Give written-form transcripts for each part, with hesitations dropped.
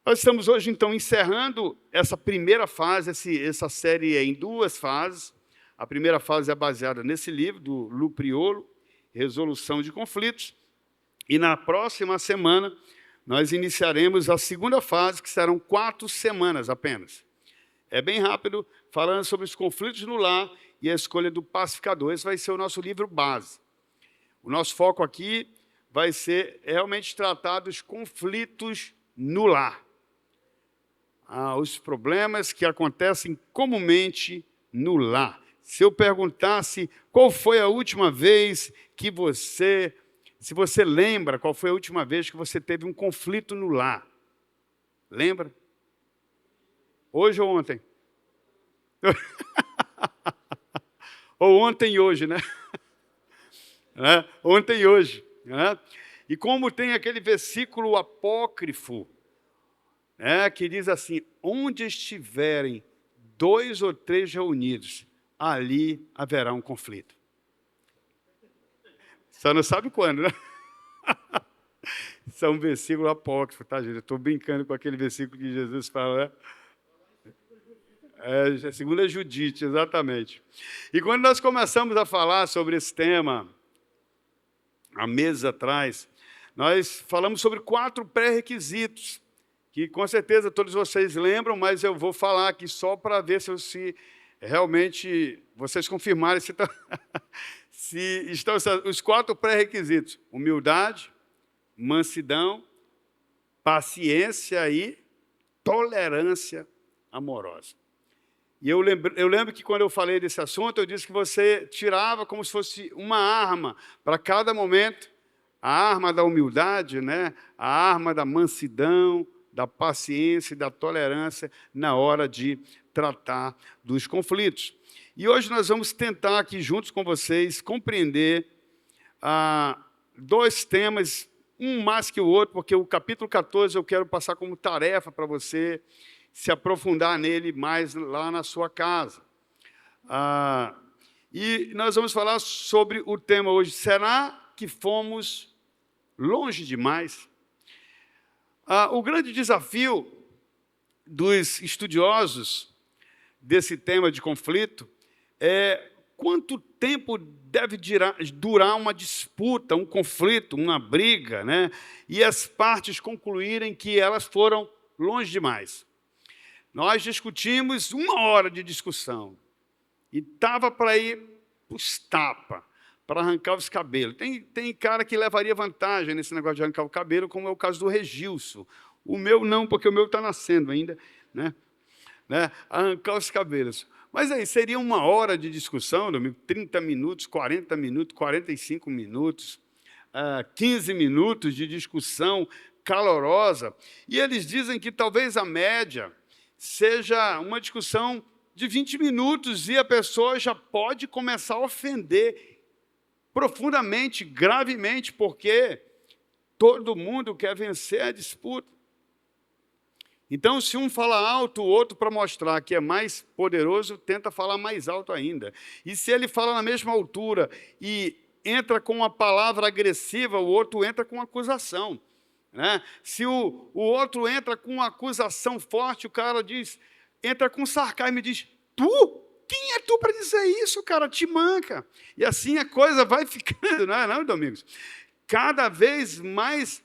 Nós estamos hoje, então, encerrando essa primeira fase, essa série é em duas fases. A primeira fase é baseada nesse livro, do Lu Priolo, Resolução de Conflitos. E na próxima semana, nós iniciaremos a segunda fase, que serão 4 semanas apenas. É bem rápido, falando sobre os conflitos no lar e a escolha do pacificador. Esse vai ser o nosso livro base. O nosso foco aqui vai ser realmente tratar dos conflitos no lar. Os problemas que acontecem comumente no lar. Se eu perguntasse qual foi a última vez que se você lembra, qual foi a última vez que você teve um conflito no lar? Lembra? Hoje ou ontem? Ou ontem e hoje, né? Ontem e hoje. Né? E como tem aquele versículo apócrifo, que diz assim: onde estiverem 2 ou 3 reunidos, ali haverá um conflito. Só não sabe quando, né? Isso é um versículo apócrifo, tá, gente? Eu estou brincando com aquele versículo que Jesus fala, né? É 2 Judite, exatamente. E quando nós começamos a falar sobre esse tema, há meses atrás, nós falamos sobre 4 pré-requisitos, que com certeza todos vocês lembram, mas eu vou falar aqui só para ver se realmente vocês confirmarem se estão os 4 pré-requisitos: humildade, mansidão, paciência e tolerância amorosa. E eu lembro que quando eu falei desse assunto, eu disse que você tirava como se fosse uma arma para cada momento: a arma da humildade, né? A arma da mansidão, da paciência e da tolerância na hora de tratar dos conflitos. E hoje nós vamos tentar aqui juntos com vocês compreender 2 temas, um mais que o outro, porque o capítulo 14 eu quero passar como tarefa para você se aprofundar nele mais lá na sua casa. E nós vamos falar sobre o tema hoje: será que fomos longe demais? O grande desafio dos estudiosos desse tema de conflito é quanto tempo deve durar uma disputa, um conflito, uma briga, né? E as partes concluírem que elas foram longe demais. Nós discutimos 1 hora de discussão e estava para ir para os tapas, para arrancar os cabelos. Tem cara que levaria vantagem nesse negócio de arrancar o cabelo, como é o caso do Regilson. O meu não, porque o meu está nascendo ainda, né? Arrancar os cabelos. Mas aí seria 1 hora de discussão, 30 minutos, 40 minutos, 45 minutos, 15 minutos de discussão calorosa. E eles dizem que talvez a média seja uma discussão de 20 minutos e a pessoa já pode começar a ofender profundamente, gravemente, porque todo mundo quer vencer a disputa. Então, se um fala alto, o outro, para mostrar que é mais poderoso, tenta falar mais alto ainda. E se ele fala na mesma altura e entra com uma palavra agressiva, o outro entra com acusação. Né? Se o outro entra com uma acusação forte, o cara entra com sarcasmo e diz: tu? Quem é tu para dizer isso, cara? Te manca. E assim a coisa vai ficando, não é não, Domingos? Cada vez mais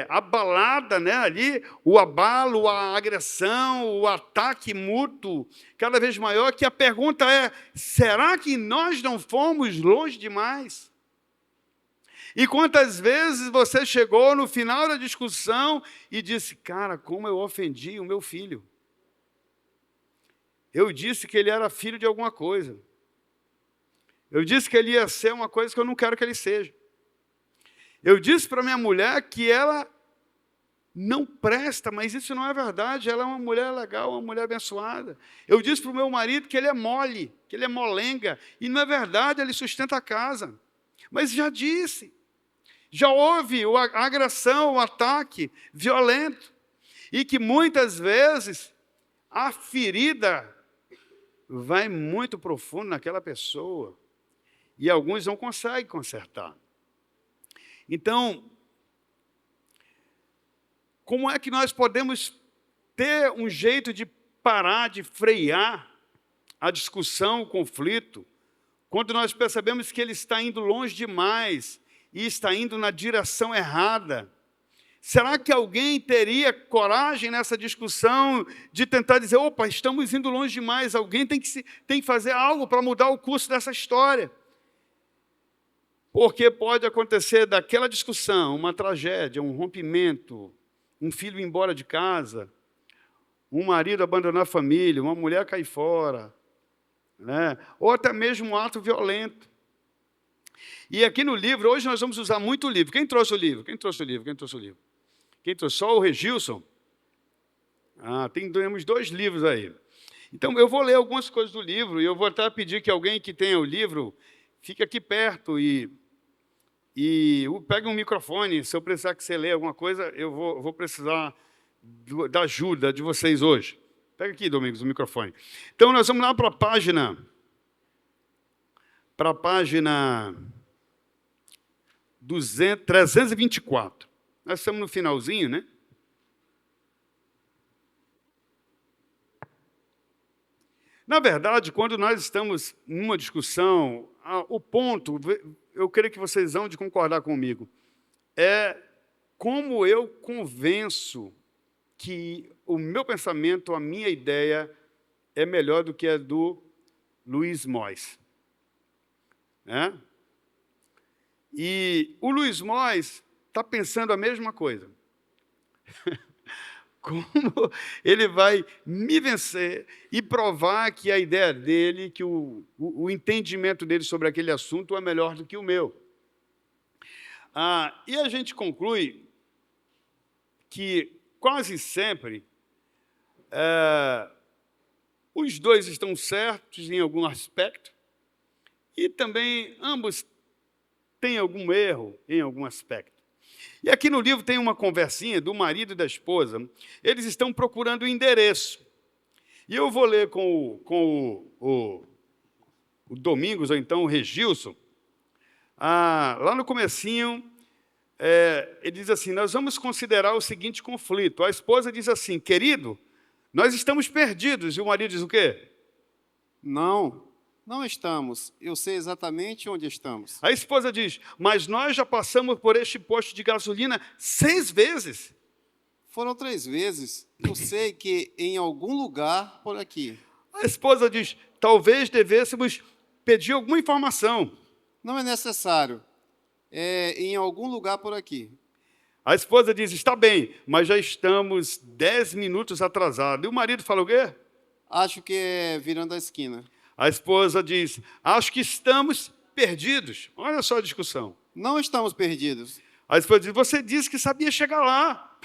abalada, né? Ali, o abalo, a agressão, o ataque mútuo, cada vez maior, que a pergunta é: será que nós não fomos longe demais? E quantas vezes você chegou no final da discussão e disse: cara, como eu ofendi o meu filho. Eu disse que ele era filho de alguma coisa. Eu disse que ele ia ser uma coisa que eu não quero que ele seja. Eu disse para minha mulher que ela não presta, mas isso não é verdade. Ela é uma mulher legal, uma mulher abençoada. Eu disse para o meu marido que ele é mole, que ele é molenga. E não é verdade, ele sustenta a casa. Mas já disse. Já houve a agressão, o ataque violento. E que muitas vezes a ferida vai muito profundo naquela pessoa. E alguns não conseguem consertar. Então, como é que nós podemos ter um jeito de parar, de frear a discussão, o conflito, quando nós percebemos que ele está indo longe demais e está indo na direção errada? Será que alguém teria coragem nessa discussão de tentar dizer, opa, estamos indo longe demais, alguém tem que fazer algo para mudar o curso dessa história? Porque pode acontecer daquela discussão uma tragédia, um rompimento, um filho ir embora de casa, um marido abandonar a família, uma mulher cair fora, né? Ou até mesmo um ato violento. E aqui no livro, hoje nós vamos usar muito o livro. Quem trouxe o livro? Quem trouxe o livro? Quem trouxe o livro? Quem trouxe? Só o Regilson? Temos 2 livros aí. Então, eu vou ler algumas coisas do livro, e eu vou até pedir que alguém que tenha o livro fique aqui perto e pegue um microfone. Se eu precisar que você leia alguma coisa, eu vou precisar da ajuda de vocês hoje. Pega aqui, Domingos, o microfone. Então, nós vamos lá para a página 324. Nós estamos no finalzinho, né? Na verdade, quando nós estamos numa discussão, o ponto, eu creio que vocês vão de concordar comigo, é como eu convenço que o meu pensamento, a minha ideia, é melhor do que a do Luiz Mois. Né? E o Luiz Mois está pensando a mesma coisa. Como ele vai me vencer e provar que a ideia dele, que o entendimento dele sobre aquele assunto é melhor do que o meu. E a gente conclui que, quase sempre, os dois estão certos em algum aspecto e também ambos têm algum erro em algum aspecto. E aqui no livro tem uma conversinha do marido e da esposa. Eles estão procurando o endereço. E eu vou ler com o Domingos, ou então o Regilson. Lá no comecinho, ele diz assim, nós vamos considerar o seguinte conflito. A esposa diz assim, querido, nós estamos perdidos. E o marido diz o quê? Não estamos. Eu sei exatamente onde estamos. A esposa diz, mas nós já passamos por este posto de gasolina 6 vezes. Foram 3 vezes. Eu sei que em algum lugar por aqui. A esposa diz, talvez devêssemos pedir alguma informação. Não é necessário. É em algum lugar por aqui. A esposa diz, está bem, mas já estamos 10 minutos atrasados. E o marido fala o quê? Acho que é virando a esquina. A esposa diz, acho que estamos perdidos. Olha só a discussão. Não estamos perdidos. A esposa diz, você disse que sabia chegar lá.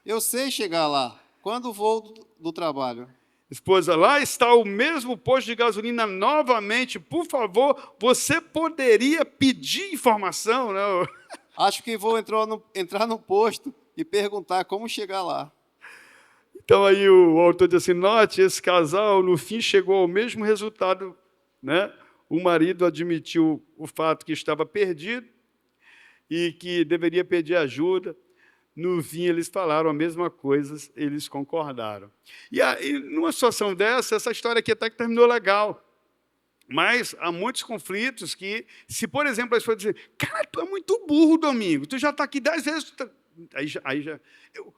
Eu sei chegar lá, quando vou do trabalho. Esposa, lá está o mesmo posto de gasolina novamente. Por favor, você poderia pedir informação? Não? Acho que vou entrar no posto e perguntar como chegar lá. Então, aí o autor diz assim, note, esse casal, no fim, chegou ao mesmo resultado. Né? O marido admitiu o fato que estava perdido e que deveria pedir ajuda. No fim, eles falaram a mesma coisa, eles concordaram. E numa situação dessa, essa história aqui até que terminou legal. Mas há muitos conflitos que, se, por exemplo, as pessoas dizem, cara, tu é muito burro, Domingo, tu já está aqui 10 vezes...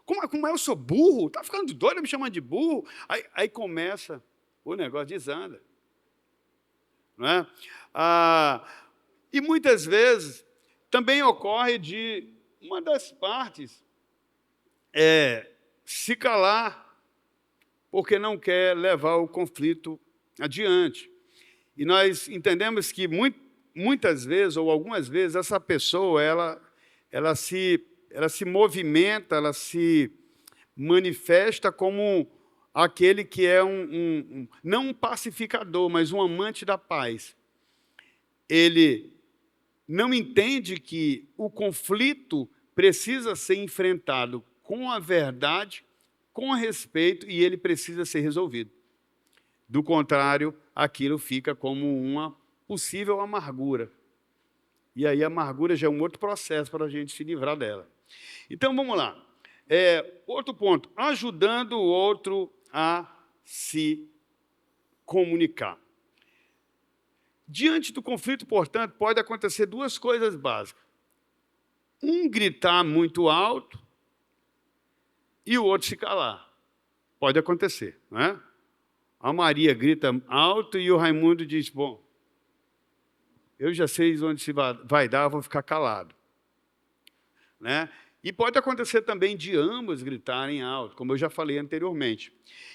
Como eu sou burro? Está ficando doido me chamando de burro? Aí começa o negócio desanda. Não é? E muitas vezes também ocorre de uma das partes se calar porque não quer levar o conflito adiante. E nós entendemos que muitas vezes, ou algumas vezes, essa pessoa ela se movimenta, ela se manifesta como aquele que é não um pacificador, mas um amante da paz. Ele não entende que o conflito precisa ser enfrentado com a verdade, com respeito, e ele precisa ser resolvido. Do contrário, aquilo fica como uma possível amargura. E aí a amargura já é um outro processo para a gente se livrar dela. Então, vamos lá. Outro ponto, ajudando o outro a se comunicar. Diante do conflito, portanto, pode acontecer duas coisas básicas. Um gritar muito alto e o outro se calar. Pode acontecer, não é? A Maria grita alto e o Raimundo diz, bom, eu já sei onde se vai dar, eu vou ficar calado. Né? E pode acontecer também de ambos gritarem alto, como eu já falei anteriormente.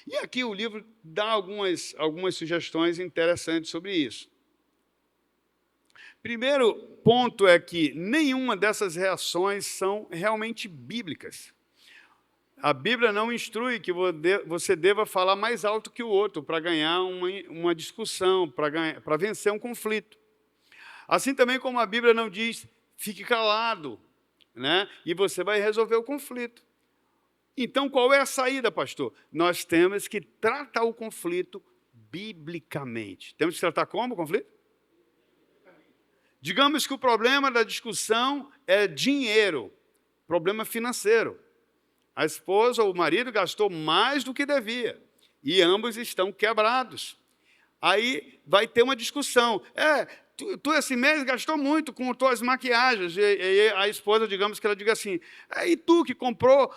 E aqui o livro dá algumas sugestões interessantes sobre isso. Primeiro ponto é que nenhuma dessas reações são realmente bíblicas. A Bíblia não instrui que você deva falar mais alto que o outro para ganhar uma discussão, para vencer um conflito. Assim também como a Bíblia não diz, fique calado, né? E você vai resolver o conflito. Então, qual é a saída, pastor? Nós temos que tratar o conflito biblicamente. Temos que tratar como o conflito? Digamos que o problema da discussão é dinheiro, problema financeiro. A esposa ou o marido gastou mais do que devia e ambos estão quebrados. Aí vai ter uma discussão. Tu esse mês gastou muito com tuas maquiagens. E a esposa, digamos que ela diga assim, e tu que comprou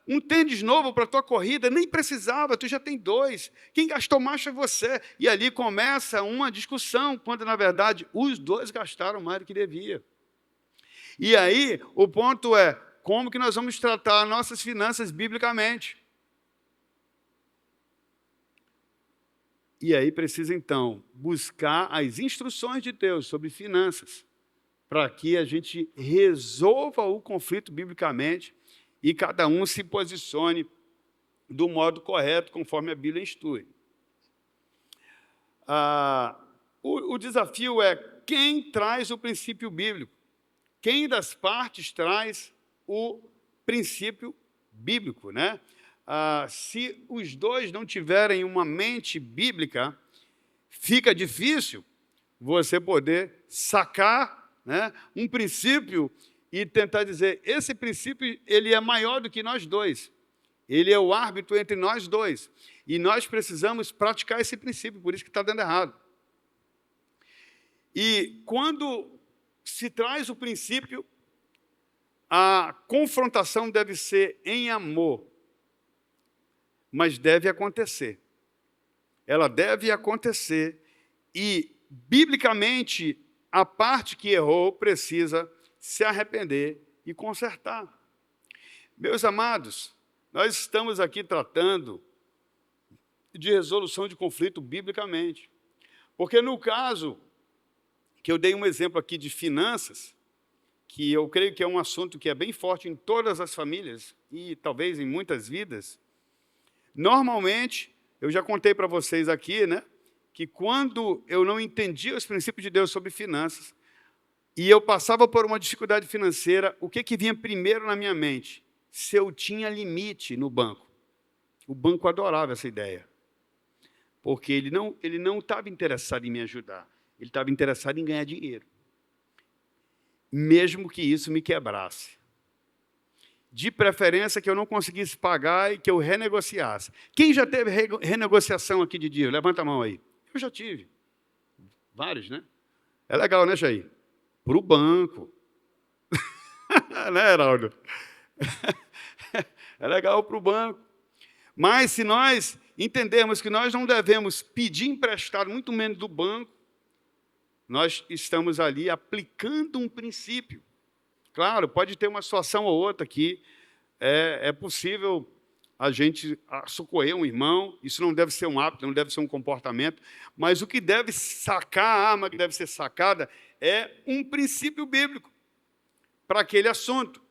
um tênis novo para a tua corrida, nem precisava, tu já tem 2. Quem gastou mais foi você. E ali começa uma discussão, quando, na verdade, os 2 gastaram mais do que devia. E aí, o ponto é, como que nós vamos tratar nossas finanças biblicamente? E aí precisa, então, buscar as instruções de Deus sobre finanças, para que a gente resolva o conflito biblicamente e cada um se posicione do modo correto, conforme a Bíblia instrui. O desafio é quem traz o princípio bíblico. Quem das partes traz o princípio bíblico, né? Se os 2 não tiverem uma mente bíblica, fica difícil você poder sacar, né, um princípio e tentar dizer, esse princípio ele é maior do que nós 2. Ele é o árbitro entre nós 2. E nós precisamos praticar esse princípio, por isso que está dando errado. E quando se traz o princípio, a confrontação deve ser em amor, mas deve acontecer. Ela deve acontecer e, biblicamente, a parte que errou precisa se arrepender e consertar. Meus amados, nós estamos aqui tratando de resolução de conflito biblicamente. Porque no caso, que eu dei um exemplo aqui de finanças, que eu creio que é um assunto que é bem forte em todas as famílias e talvez em muitas vidas, normalmente, eu já contei para vocês aqui, né, que quando eu não entendia os princípios de Deus sobre finanças, e eu passava por uma dificuldade financeira, o que vinha primeiro na minha mente? Se eu tinha limite no banco. O banco adorava essa ideia, porque ele não estava interessado em me ajudar, ele estava interessado em ganhar dinheiro, mesmo que isso me quebrasse. De preferência que eu não conseguisse pagar e que eu renegociasse. Quem já teve renegociação aqui de dinheiro? Levanta a mão aí. Eu já tive. Vários, né? É legal, né, Jair? Para o banco. Né, Heraldo? É legal para o banco. Mas se nós entendermos que nós não devemos pedir emprestado, muito menos do banco, nós estamos ali aplicando um princípio. Claro, pode ter uma situação ou outra que é possível a gente socorrer um irmão, isso não deve ser um hábito, não deve ser um comportamento, mas o que deve sacar, a arma que deve ser sacada, é um princípio bíblico para aquele assunto.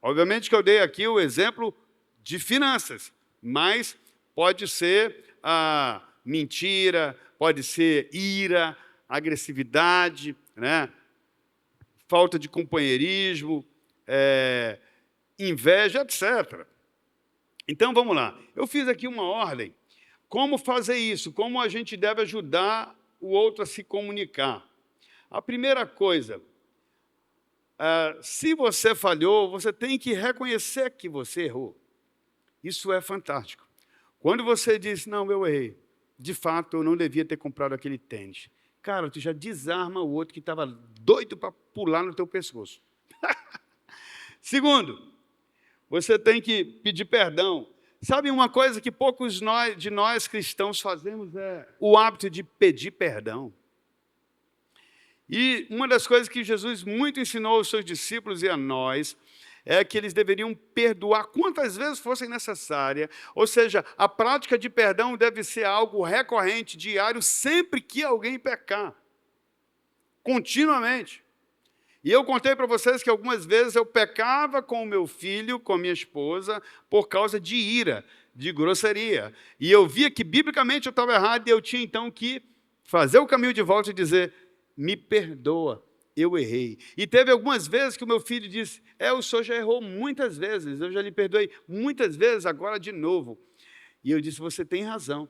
Obviamente que eu dei aqui o exemplo de finanças, mas pode ser mentira, pode ser ira, agressividade, né? Falta de companheirismo, inveja, etc. Então, vamos lá. Eu fiz aqui uma ordem. Como fazer isso? Como a gente deve ajudar o outro a se comunicar? A primeira coisa, se você falhou, você tem que reconhecer que você errou. Isso é fantástico. Quando você diz, não, eu errei, de fato, eu não devia ter comprado aquele tênis. Cara, tu já desarma o outro que estava doido para pular no teu pescoço. Segundo, você tem que pedir perdão. Sabe uma coisa que poucos de nós cristãos fazemos é o hábito de pedir perdão. E uma das coisas que Jesus muito ensinou aos seus discípulos e a nós é que eles deveriam perdoar quantas vezes fossem necessárias. Ou seja, a prática de perdão deve ser algo recorrente, diário, sempre que alguém pecar. Continuamente. E eu contei para vocês que algumas vezes eu pecava com o meu filho, com a minha esposa, por causa de ira, de grosseria. E eu via que, biblicamente, eu estava errado e eu tinha, então, que fazer o caminho de volta e dizer, me perdoa, eu errei. E teve algumas vezes que o meu filho disse, o senhor já errou muitas vezes, eu já lhe perdoei muitas vezes, agora de novo. E eu disse, você tem razão,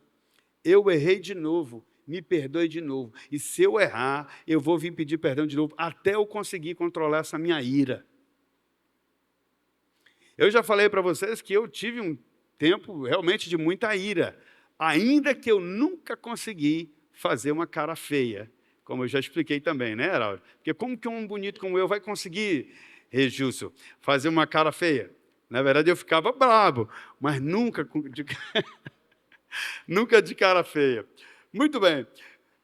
eu errei de novo, me perdoe de novo. E se eu errar, eu vou vir pedir perdão de novo, até eu conseguir controlar essa minha ira. Eu já falei para vocês que eu tive um tempo realmente de muita ira, ainda que eu nunca consegui fazer uma cara feia, como eu já expliquei também, né, Heraldo? Porque como que um bonito como eu vai conseguir, Regilson, fazer uma cara feia? Na verdade, eu ficava bravo, mas nunca nunca de cara feia. Muito bem,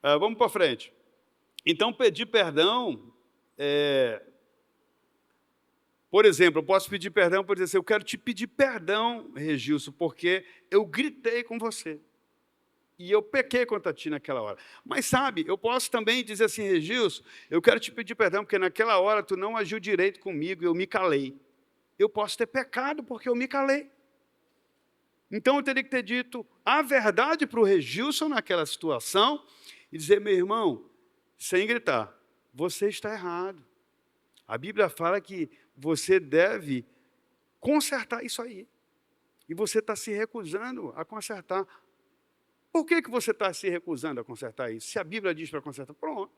vamos para frente. Então, pedir perdão, por exemplo, eu posso pedir perdão por dizer assim, eu quero te pedir perdão, Regilson, porque eu gritei com você. E eu pequei contra ti naquela hora. Mas sabe, eu posso também dizer assim, Regilson, eu quero te pedir perdão, porque naquela hora tu não agiu direito comigo e eu me calei. Eu posso ter pecado porque eu me calei. Então eu teria que ter dito a verdade para o Regilson naquela situação e dizer, meu irmão, sem gritar, você está errado. A Bíblia fala que você deve consertar isso aí. E você está se recusando a consertar. Por que você está se recusando a consertar isso? Se a Bíblia diz para consertar, pronto.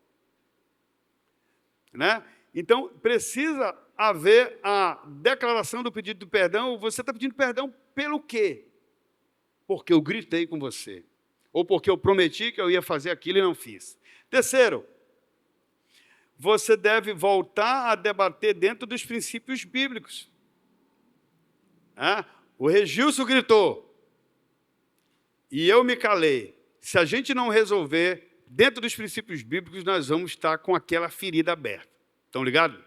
Né? Então, precisa haver a declaração do pedido de perdão. Você está pedindo perdão pelo quê? Porque eu gritei com você. Ou porque eu prometi que eu ia fazer aquilo e não fiz. Terceiro, você deve voltar a debater dentro dos princípios bíblicos. O Regilson gritou. E eu me calei. Se a gente não resolver, dentro dos princípios bíblicos, nós vamos estar com aquela ferida aberta. Estão ligados?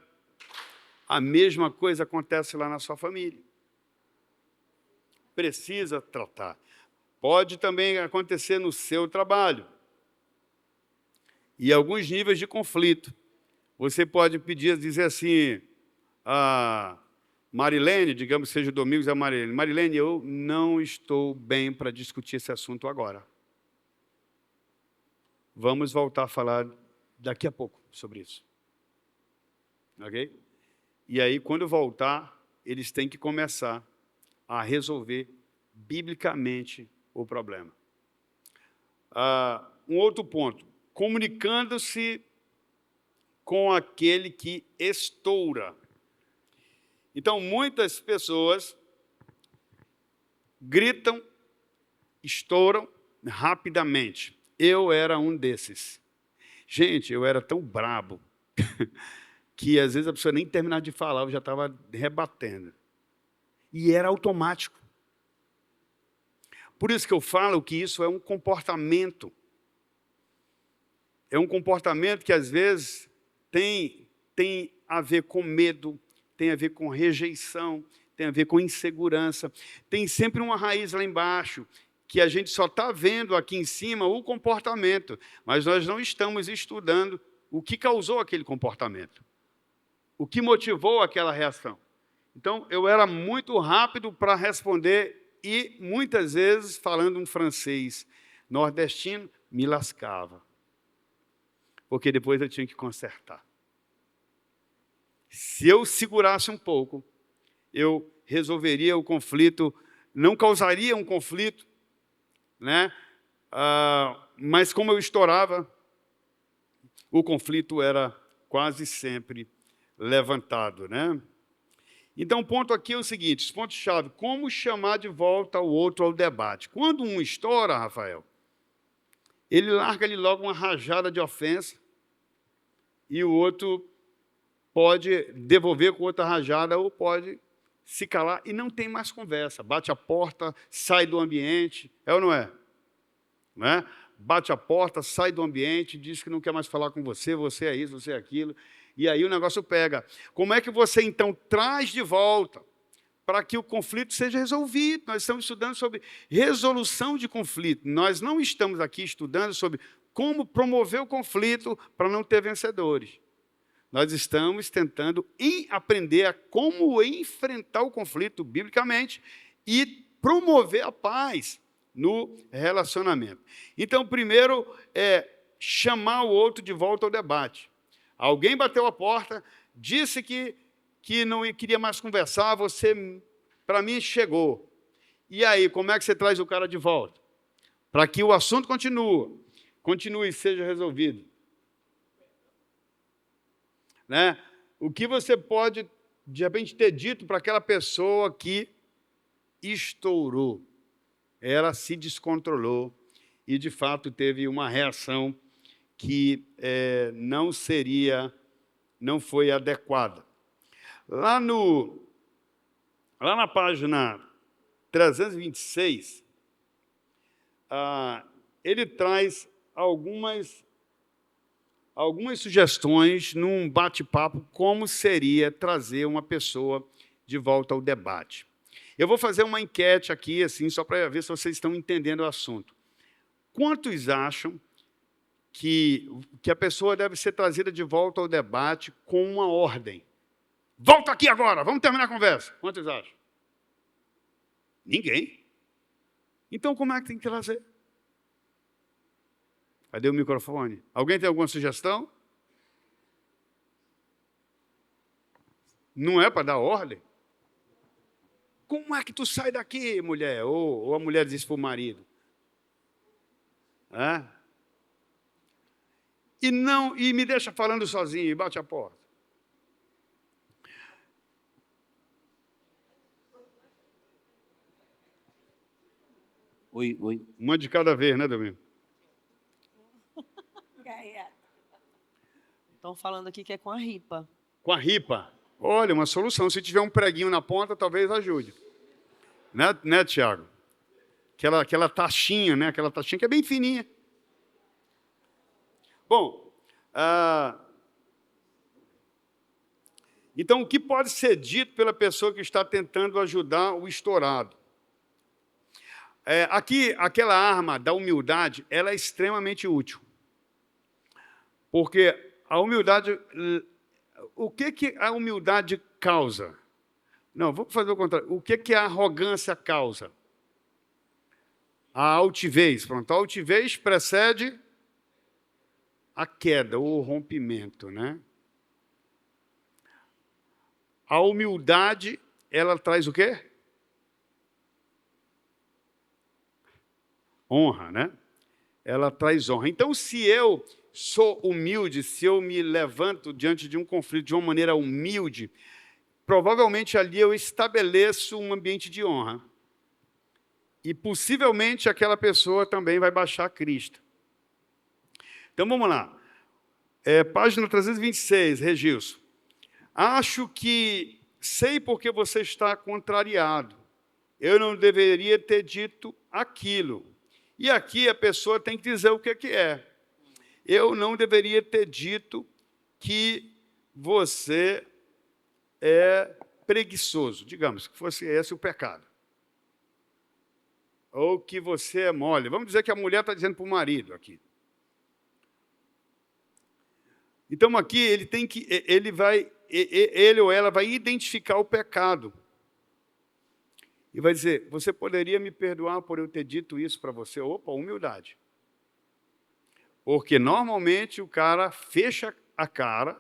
A mesma coisa acontece lá na sua família. Precisa tratar. Pode também acontecer no seu trabalho. E alguns níveis de conflito. Você pode pedir, dizer assim, a Marilene, digamos que seja o Domingos, é a Marilene. Marilene, eu não estou bem para discutir esse assunto agora. Vamos voltar a falar daqui a pouco sobre isso. Ok? E aí, quando voltar, eles têm que começar a resolver biblicamente o problema. Um outro ponto. Comunicando-se com aquele que estoura. Então, muitas pessoas gritam, estouram rapidamente. Eu era um desses. Gente, eu era tão brabo que às vezes a pessoa nem terminava de falar, eu já estava rebatendo. E era automático. Por isso que eu falo que isso é um comportamento. É um comportamento que às vezes tem a ver com medo, tem a ver com rejeição, tem a ver com insegurança. Tem sempre uma raiz lá embaixo, que a gente só está vendo aqui em cima o comportamento, mas nós não estamos estudando o que causou aquele comportamento, o que motivou aquela reação. Então, eu era muito rápido para responder e, muitas vezes, falando um francês nordestino, me lascava, porque depois eu tinha que consertar. Se eu segurasse um pouco, eu resolveria o conflito, não causaria um conflito, né? Mas como eu estourava, o conflito era quase sempre levantado, né? Então, o ponto aqui é o seguinte, os pontos-chave, como chamar de volta o outro ao debate? Quando um estoura, Rafael, ele larga ali logo uma rajada de ofensa e o outro pode devolver com outra rajada ou pode se calar e não tem mais conversa. Bate a porta, sai do ambiente, é ou não é? Não é? Bate a porta, sai do ambiente, diz que não quer mais falar com você, você é isso, você é aquilo, e aí o negócio pega. Como é que você, então, traz de volta para que o conflito seja resolvido? Nós estamos estudando sobre resolução de conflito. Nós não estamos aqui estudando sobre como promover o conflito para não ter vencedores. Nós estamos tentando aprender a como enfrentar o conflito biblicamente e promover a paz no relacionamento. Então, primeiro é chamar o outro de volta ao debate. Alguém bateu a porta, disse que não queria mais conversar, você, para mim, chegou. E aí, como é que você traz o cara de volta? Para que o assunto continue e seja resolvido. Né? O que você pode, de repente, ter dito para aquela pessoa que estourou? Ela se descontrolou e, de fato, teve uma reação que não foi adequada. Lá na página 326, ele traz algumas sugestões num bate-papo como seria trazer uma pessoa de volta ao debate. Eu vou fazer uma enquete aqui, assim, só para ver se vocês estão entendendo o assunto. Quantos acham que a pessoa deve ser trazida de volta ao debate com uma ordem? Volta aqui agora, vamos terminar a conversa. Quantos acham? Ninguém. Então, como é que tem que trazer? Cadê o microfone? Alguém tem alguma sugestão? Não é para dar ordem? Como é que tu sai daqui, mulher? Ou a mulher diz para o marido. E me deixa falando sozinho e bate a porta. Oi. Uma de cada vez, né, Domingo? Estão falando aqui que é com a ripa. Com a ripa. Olha, uma solução. Se tiver um preguinho na ponta, talvez ajude. Né, Tiago? Aquela taxinha, né? Aquela taxinha que é bem fininha. Bom, então, o que pode ser dito pela pessoa que está tentando ajudar o estourado? Aqui, aquela arma da humildade, ela é extremamente útil. Porque a humildade... O que a humildade causa? Não, vamos fazer o contrário. O que a arrogância causa? A altivez. Pronto, a altivez precede a queda, o rompimento, né? A humildade, ela traz o quê? Honra, né? Ela traz honra. Então, se eu sou humilde, se eu me levanto diante de um conflito de uma maneira humilde, provavelmente ali eu estabeleço um ambiente de honra. E possivelmente aquela pessoa também vai baixar a crista. Então, vamos lá. Página 326, Regilson. Acho que sei porque você está contrariado. Eu não deveria ter dito aquilo. E aqui a pessoa tem que dizer o que é. Eu não deveria ter dito que você é preguiçoso. Digamos que fosse esse o pecado. Ou que você é mole. Vamos dizer que a mulher está dizendo para o marido aqui. Então, aqui, ele ou ela vai identificar o pecado. E vai dizer, você poderia me perdoar por eu ter dito isso para você? Opa, humildade. Porque, normalmente, o cara fecha a cara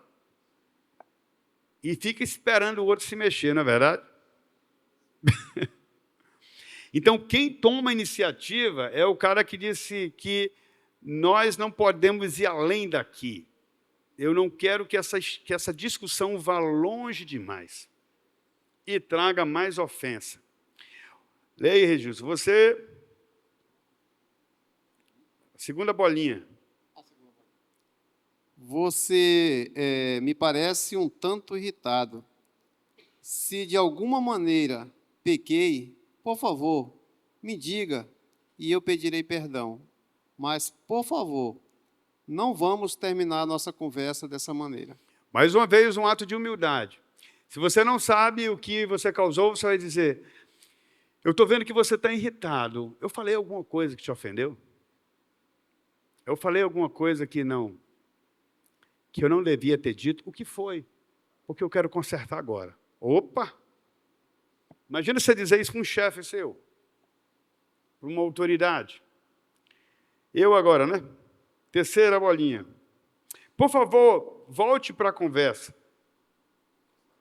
e fica esperando o outro se mexer, não é verdade? Então, quem toma a iniciativa é o cara que disse que nós não podemos ir além daqui. eu não quero que essa discussão vá longe demais e traga mais ofensa. Leia, Regilson, você... Segunda bolinha. Você me parece um tanto irritado. Se de alguma maneira pequei, por favor, me diga e eu pedirei perdão. Mas, por favor, não vamos terminar nossa conversa dessa maneira. Mais uma vez, um ato de humildade. Se você não sabe o que você causou, você vai dizer, eu estou vendo que você está irritado. Eu falei alguma coisa que te ofendeu? Eu falei alguma coisa que eu não devia ter dito? O que foi? Porque eu quero consertar agora. Opa! Imagina você dizer isso para um chefe seu, para uma autoridade. Eu agora, né? Terceira bolinha. Por favor, volte para a conversa.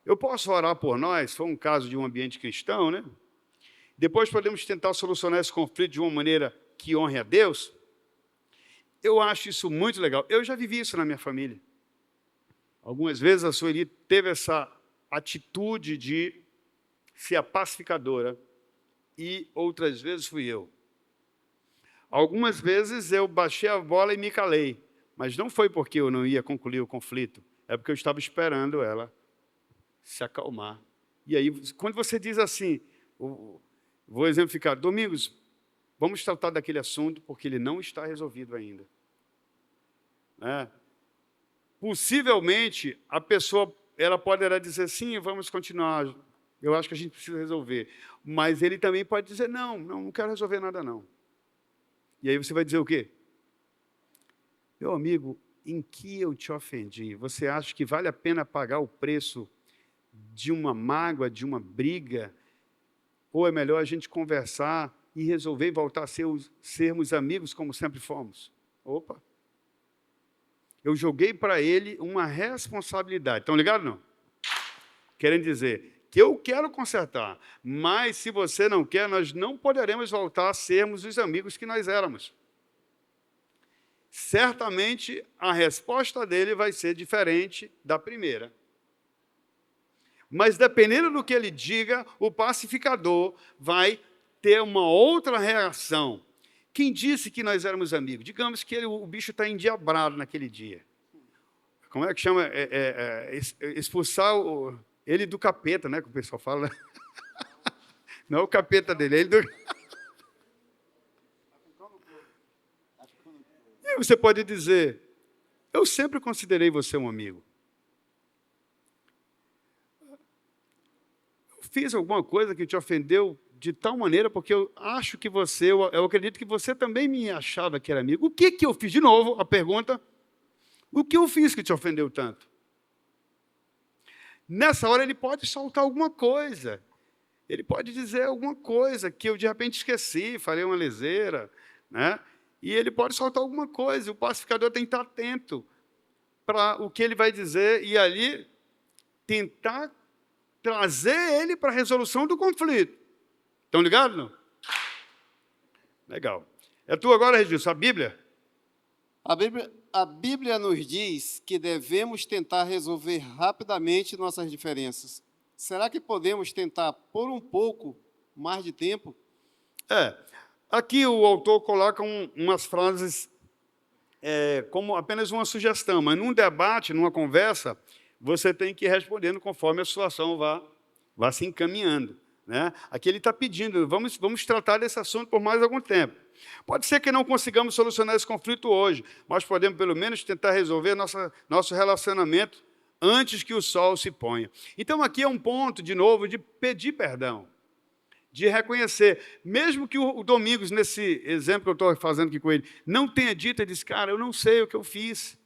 Eu posso orar por nós? Foi um caso de um ambiente cristão, né? Depois podemos tentar solucionar esse conflito de uma maneira que honre a Deus. Eu acho isso muito legal. Eu já vivi isso na minha família. Algumas vezes a Sueli teve essa atitude de ser a pacificadora e outras vezes fui eu. Algumas vezes eu baixei a bola e me calei, mas não foi porque eu não ia concluir o conflito, é porque eu estava esperando ela se acalmar. E aí, quando você diz assim, vou exemplificar, Domingos, vamos tratar daquele assunto porque ele não está resolvido ainda. Possivelmente, a pessoa ela poderá dizer, sim, vamos continuar, eu acho que a gente precisa resolver. Mas ele também pode dizer, não quero resolver nada, não. E aí você vai dizer o quê? Meu amigo, em que eu te ofendi? Você acha que vale a pena pagar o preço de uma mágoa, de uma briga? Ou é melhor a gente conversar e resolver e voltar a sermos amigos como sempre fomos? Opa! Eu joguei para ele uma responsabilidade. Estão ligados, não? Querendo dizer que eu quero consertar, mas se você não quer, nós não poderemos voltar a sermos os amigos que nós éramos. Certamente, a resposta dele vai ser diferente da primeira. Mas, dependendo do que ele diga, o pacificador vai ter uma outra reação. Quem disse que nós éramos amigos? Digamos que o bicho está endiabrado naquele dia. Como é que chama? Expulsar ele do capeta, né? Que o pessoal fala. Não é o capeta dele, é ele do... E você pode dizer, eu sempre considerei você um amigo. Eu fiz alguma coisa que te ofendeu de tal maneira, porque eu acho que eu acredito que você também me achava que era amigo. O que eu fiz? De novo, a pergunta, o que eu fiz que te ofendeu tanto? Nessa hora ele pode soltar alguma coisa. Ele pode dizer alguma coisa que eu de repente esqueci, falei uma leseira, né? E ele pode soltar alguma coisa. O pacificador tem que estar atento para o que ele vai dizer e ali tentar trazer ele para a resolução do conflito. Estão ligados, não? Legal. É tu agora, Regilson, a Bíblia? A Bíblia nos diz que devemos tentar resolver rapidamente nossas diferenças. Será que podemos tentar por um pouco mais de tempo? Aqui o autor coloca umas frases como apenas uma sugestão, mas num debate, numa conversa, você tem que ir respondendo conforme a situação vá se encaminhando. Né? Aqui ele está pedindo, vamos tratar desse assunto por mais algum tempo. Pode ser que não consigamos solucionar esse conflito hoje, mas podemos, pelo menos, tentar resolver nosso relacionamento antes que o sol se ponha. Então, aqui é um ponto, de novo, de pedir perdão, de reconhecer. Mesmo que o Domingos, nesse exemplo que eu estou fazendo aqui com ele, não tenha dito, ele disse, cara, eu não sei o que eu fiz,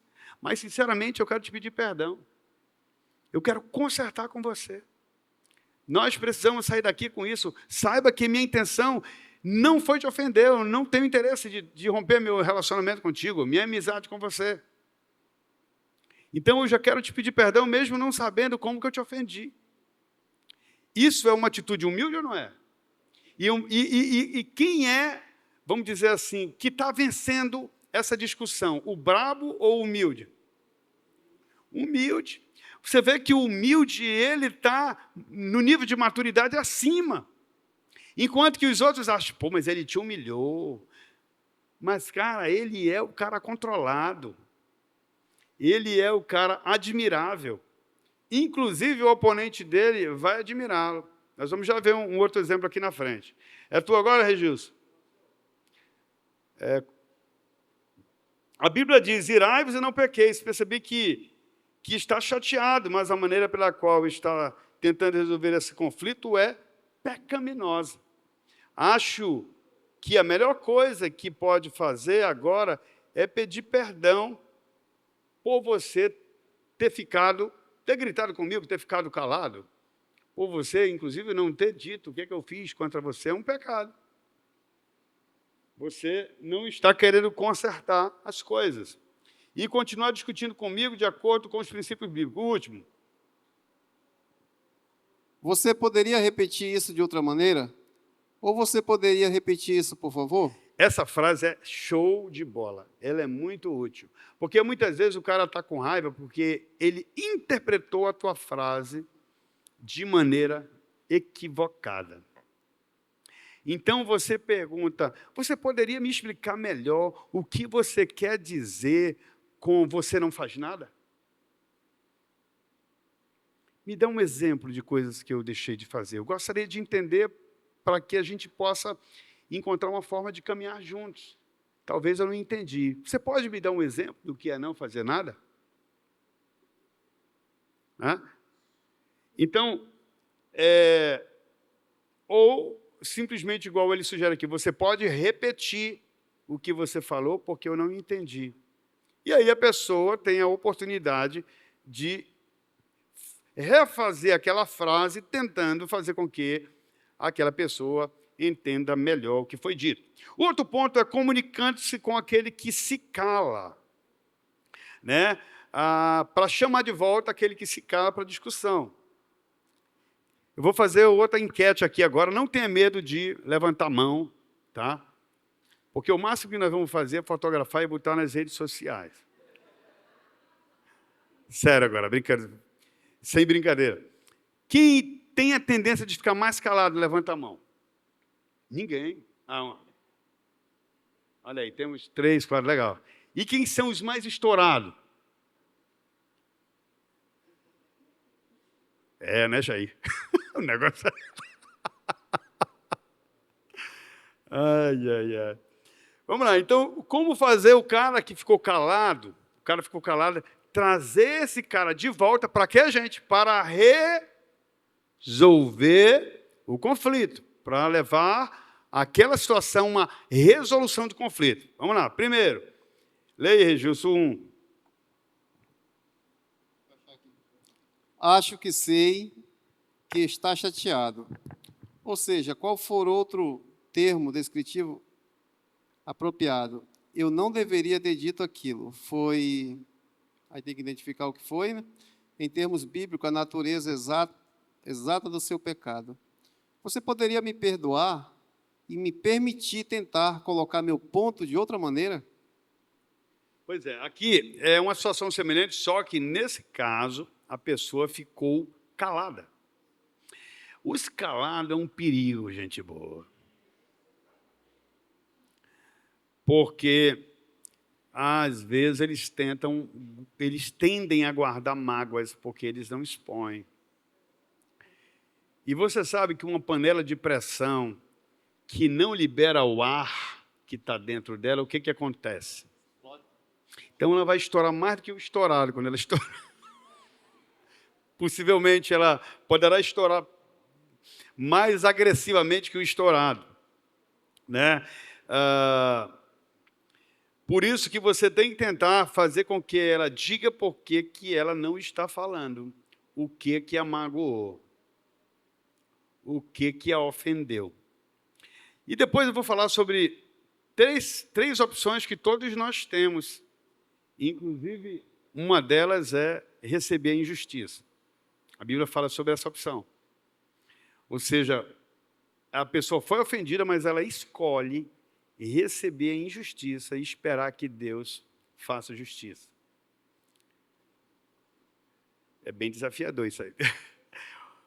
mas, sinceramente, eu quero te pedir perdão. Eu quero consertar com você. Nós precisamos sair daqui com isso. Saiba que minha intenção não foi te ofender, eu não tenho interesse de romper meu relacionamento contigo, minha amizade com você. Então, eu já quero te pedir perdão, mesmo não sabendo como que eu te ofendi. Isso é uma atitude humilde ou não é? E quem é, vamos dizer assim, que está vencendo essa discussão? O brabo ou o humilde? humilde. Você vê que o humilde, ele está no nível de maturidade acima. Enquanto que os outros acham, pô, mas ele te humilhou. Mas, cara, ele é o cara controlado. Ele é o cara admirável. Inclusive, o oponente dele vai admirá-lo. Nós vamos já ver um outro exemplo aqui na frente. É tu agora, Regilson? A Bíblia diz, irai-vos e não pequeis. Percebi que está chateado, mas a maneira pela qual está tentando resolver esse conflito é pecaminosa. Acho que a melhor coisa que pode fazer agora é pedir perdão por você ter gritado comigo, ter ficado calado, por você, inclusive, não ter dito o que eu fiz contra você, é um pecado. Você não está querendo consertar as coisas. E continuar discutindo comigo de acordo com os princípios bíblicos. O último. Você poderia repetir isso de outra maneira? Ou você poderia repetir isso, por favor? Essa frase é show de bola. Ela é muito útil. Porque muitas vezes o cara está com raiva porque ele interpretou a tua frase de maneira equivocada. Então você pergunta, você poderia me explicar melhor o que você quer dizer com você não faz nada? Me dá um exemplo de coisas que eu deixei de fazer. Eu gostaria de entender para que a gente possa encontrar uma forma de caminhar juntos. Talvez eu não entendi. Você pode me dar um exemplo do que é não fazer nada? Então, ou simplesmente igual ele sugere aqui, você pode repetir o que você falou porque eu não entendi. E aí a pessoa tem a oportunidade de refazer aquela frase, tentando fazer com que aquela pessoa entenda melhor o que foi dito. O outro ponto é comunicando-se com aquele que se cala, né? Para chamar de volta aquele que se cala para a discussão. Eu vou fazer outra enquete aqui agora, não tenha medo de levantar a mão, tá? Porque o máximo que nós vamos fazer é fotografar e botar nas redes sociais. Sério agora, brincadeira. Sem brincadeira. Quem tem a tendência de ficar mais calado, levanta a mão. Ninguém. Olha aí, temos 3, 4, legal. E quem são os mais estourados? Né, Jair? O negócio... Ai. Vamos lá, então, como fazer o cara que ficou calado, trazer esse cara de volta para quê, gente? Para resolver o conflito, para levar aquela situação uma resolução do conflito. Vamos lá, primeiro, leia, Regilson 1. Acho que sei que está chateado. Ou seja, qual for outro termo descritivo apropriado? Eu não deveria ter dito aquilo. Aí tem que identificar o que foi, né? Em termos bíblicos, a natureza exata do seu pecado. Você poderia me perdoar e me permitir tentar colocar meu ponto de outra maneira? Pois é, aqui é uma situação semelhante, só que nesse caso a pessoa ficou calada. O calado é um perigo, gente boa. Porque às vezes eles tendem a guardar mágoas porque eles não expõem. E você sabe que uma panela de pressão que não libera o ar que está dentro dela, o que acontece? Então ela vai estourar mais do que o estourado quando ela estoura. Possivelmente ela poderá estourar mais agressivamente que o estourado, né? Por isso que você tem que tentar fazer com que ela diga por que ela não está falando, o que a magoou, o que a ofendeu. E depois eu vou falar sobre três opções que todos nós temos, inclusive uma delas é receber a injustiça. A Bíblia fala sobre essa opção. Ou seja, a pessoa foi ofendida, mas ela escolhe receber a injustiça e esperar que Deus faça justiça. É bem desafiador isso aí.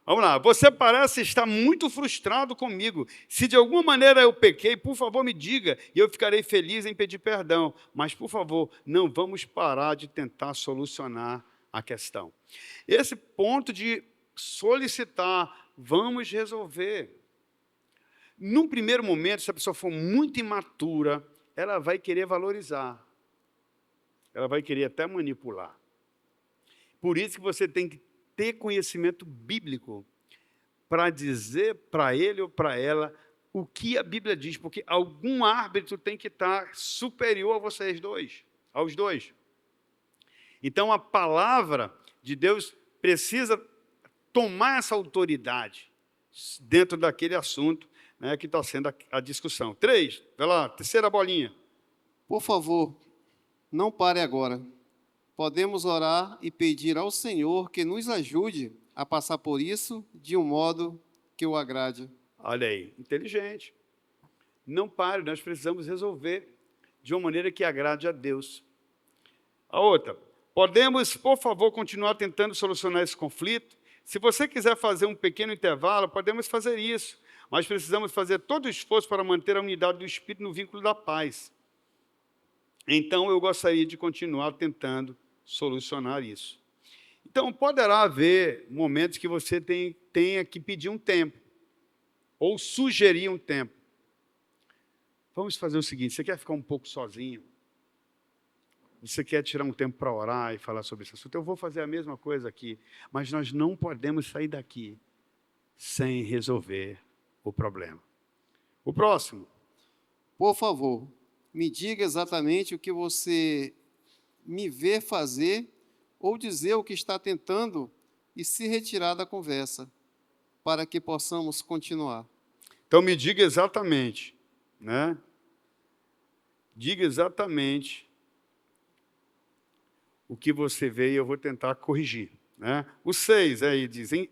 Vamos lá. Você parece estar muito frustrado comigo. Se de alguma maneira eu pequei, por favor, me diga e eu ficarei feliz em pedir perdão. Mas, por favor, não vamos parar de tentar solucionar a questão. Esse ponto de solicitar, vamos resolver. Num primeiro momento, se a pessoa for muito imatura, ela vai querer valorizar. Ela vai querer até manipular. Por isso que você tem que ter conhecimento bíblico para dizer para ele ou para ela o que a Bíblia diz, porque algum árbitro tem que estar superior a vocês dois, aos dois. Então, a palavra de Deus precisa tomar essa autoridade dentro daquele assunto, né, que está sendo a discussão. 3, vai lá, terceira bolinha. Por favor, não pare agora. Podemos orar e pedir ao Senhor que nos ajude a passar por isso de um modo que o agrade. Olha aí, inteligente. Não pare, nós precisamos resolver de uma maneira que agrade a Deus. A outra, podemos, por favor, continuar tentando solucionar esse conflito? Se você quiser fazer um pequeno intervalo, podemos fazer isso, mas precisamos fazer todo o esforço para manter a unidade do Espírito no vínculo da paz. Então, eu gostaria de continuar tentando solucionar isso. Então, poderá haver momentos que você tenha que pedir um tempo, ou sugerir um tempo. Vamos fazer o seguinte, você quer ficar um pouco sozinho? Você quer tirar um tempo para orar e falar sobre esse assunto? Eu vou fazer a mesma coisa aqui, mas nós não podemos sair daqui sem resolver o problema. O próximo. Por favor, me diga exatamente o que você me vê fazer ou dizer o que está tentando e se retirar da conversa, para que possamos continuar. Então, me diga exatamente, né? Diga exatamente o que você vê e eu vou tentar corrigir, né? O 6, aí dizem,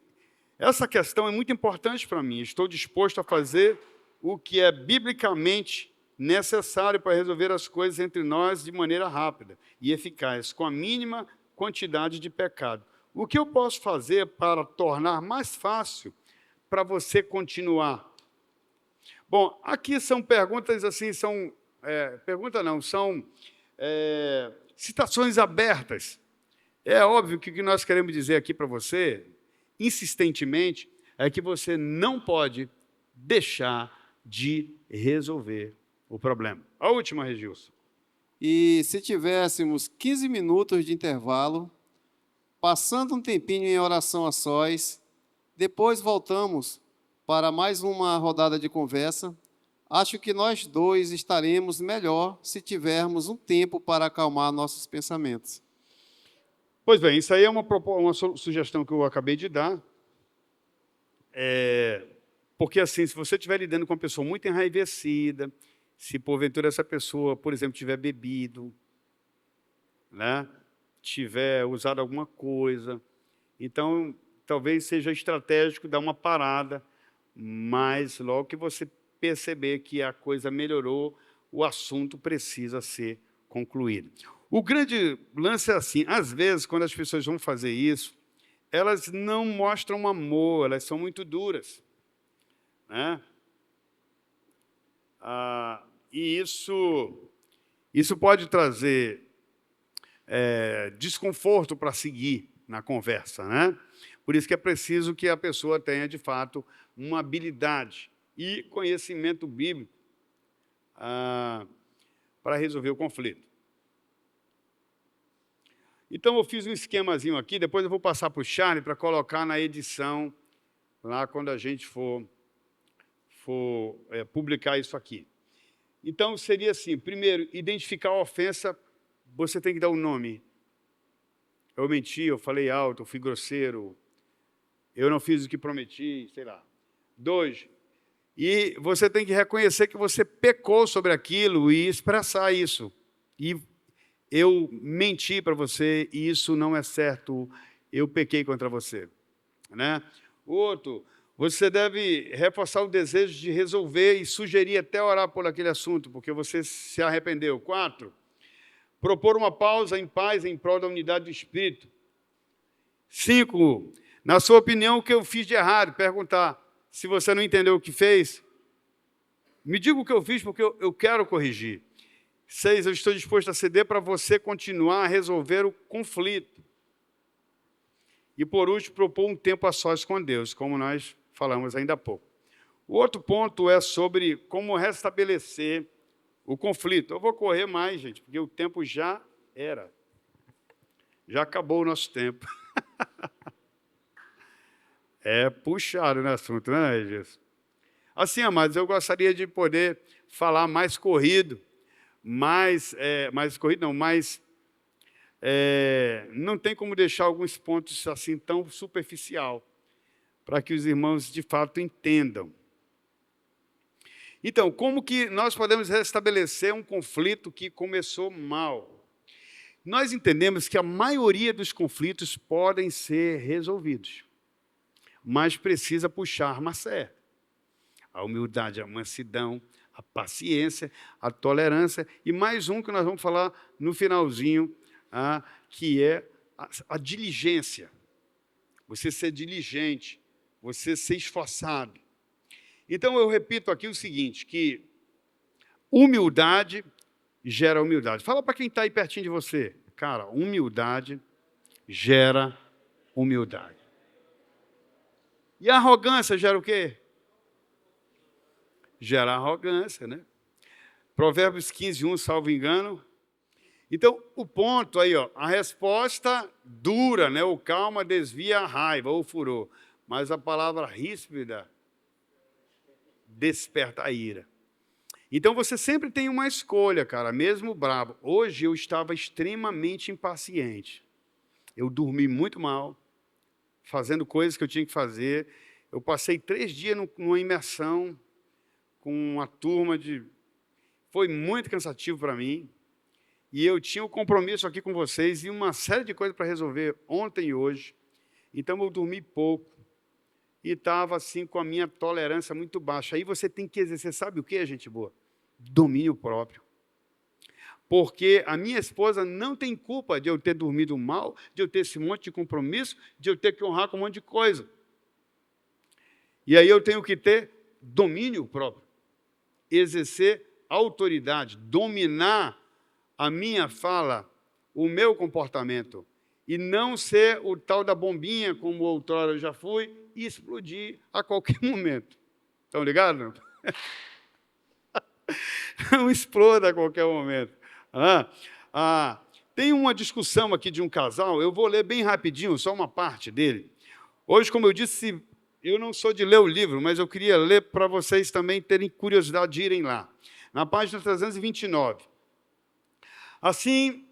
essa questão é muito importante para mim, estou disposto a fazer o que é biblicamente necessário para resolver as coisas entre nós de maneira rápida e eficaz, com a mínima quantidade de pecado. O que eu posso fazer para tornar mais fácil para você continuar? Bom, aqui são perguntas assim, são citações abertas. É óbvio que o que nós queremos dizer aqui para você, insistentemente, é que você não pode deixar de resolver o problema. A última, Regilson. E se tivéssemos 15 minutos de intervalo, passando um tempinho em oração a sós, depois voltamos para mais uma rodada de conversa, acho que nós dois estaremos melhor se tivermos um tempo para acalmar nossos pensamentos. Pois bem, isso aí é uma sugestão que eu acabei de dar. Porque, assim, se você estiver lidando com uma pessoa muito enraivecida, se porventura essa pessoa, por exemplo, tiver bebido, né, tiver usado alguma coisa, então talvez seja estratégico dar uma parada, mas logo que você perceber que a coisa melhorou, o assunto precisa ser concluído. O grande lance é assim, às vezes, quando as pessoas vão fazer isso, elas não mostram amor, elas são muito duras, né? E isso pode trazer desconforto para seguir na conversa, né? Por isso que é preciso que a pessoa tenha, de fato, uma habilidade e conhecimento bíblico para resolver o conflito. Então, eu fiz um esquemazinho aqui, depois eu vou passar para o Charlie para colocar na edição, lá quando a gente for publicar isso aqui. Então, seria assim, primeiro, identificar a ofensa, você tem que dar um nome. Eu menti, eu falei alto, eu fui grosseiro, eu não fiz o que prometi, sei lá. 2, e você tem que reconhecer que você pecou sobre aquilo e expressar isso. E eu menti para você e isso não é certo, eu pequei contra você, né? Outro, você deve reforçar o desejo de resolver e sugerir até orar por aquele assunto, porque você se arrependeu. 4, propor uma pausa em paz em prol da unidade do Espírito. 5. Na sua opinião, o que eu fiz de errado? Perguntar. Se você não entendeu o que fez, me diga o que eu fiz, porque eu quero corrigir. 6. Eu estou disposto a ceder para você continuar a resolver o conflito. E, por último, propor um tempo a sós com Deus, como nós falamos ainda há pouco. O outro ponto é sobre como restabelecer o conflito. Eu vou correr mais, gente, porque o tempo já era. Já acabou o nosso tempo. É puxado no assunto, né, Jesus? Assim, amados, eu gostaria de poder falar mais corrido, mais corrido não, mas não tem como deixar alguns pontos assim tão superficial, para que os irmãos de fato entendam. Então, como que nós podemos restabelecer um conflito que começou mal? Nós entendemos que a maioria dos conflitos podem ser resolvidos, mas precisa puxar a arma certa. A humildade, a mansidão, a paciência, a tolerância, e mais um que nós vamos falar no finalzinho, que é a diligência. Você ser diligente, você ser esforçado. Então, eu repito aqui o seguinte, que humildade gera humildade. Fala para quem está aí pertinho de você. Cara, humildade gera humildade. E a arrogância gera o quê? Gera arrogância, né? Provérbios 15:1, salvo engano. Então, o ponto aí, ó, a resposta dura, né? O calma desvia a raiva ou o furor. Mas a palavra ríspida desperta a ira. Então, você sempre tem uma escolha, cara, mesmo bravo. Hoje eu estava extremamente impaciente. Eu dormi muito mal, fazendo coisas que eu tinha que fazer. Eu passei 3 dias numa imersão com uma turma de... Foi muito cansativo para mim. E eu tinha um compromisso aqui com vocês e uma série de coisas para resolver ontem e hoje. Então, eu dormi pouco. E estava assim com a minha tolerância muito baixa. Aí você tem que exercer, sabe o que, gente boa? Domínio próprio. Porque a minha esposa não tem culpa de eu ter dormido mal, de eu ter esse monte de compromisso, de eu ter que honrar com um monte de coisa. E aí eu tenho que ter domínio próprio. Exercer autoridade, dominar a minha fala, o meu comportamento. E não ser o tal da bombinha, como outrora eu já fui, e explodir a qualquer momento. Estão ligados? Não exploda a qualquer momento. Tem uma discussão aqui de um casal, eu vou ler bem rapidinho, só uma parte dele. Hoje, como eu disse, eu não sou de ler o livro, mas eu queria ler para vocês também terem curiosidade de irem lá. Na página 329. Assim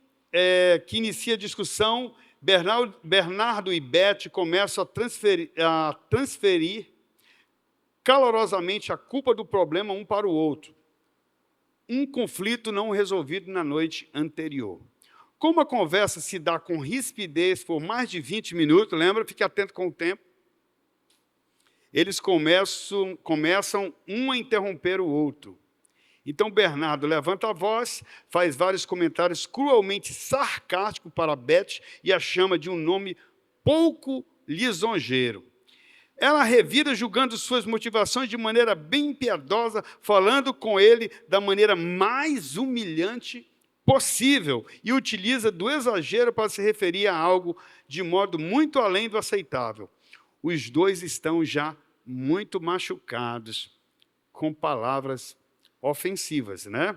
que inicia a discussão, Bernardo e Beth começam a transferir calorosamente a culpa do problema um para o outro. Um conflito não resolvido na noite anterior. Como a conversa se dá com rispidez por mais de 20 minutos, lembra? Fique atento com o tempo. Eles começam um a interromper o outro. Então, Bernardo levanta a voz, faz vários comentários cruelmente sarcásticos para Beth e a chama de um nome pouco lisonjeiro. Ela revira julgando suas motivações de maneira bem impiedosa, falando com ele da maneira mais humilhante possível e utiliza do exagero para se referir a algo de modo muito além do aceitável. Os dois estão já muito machucados com palavras ofensivas, né?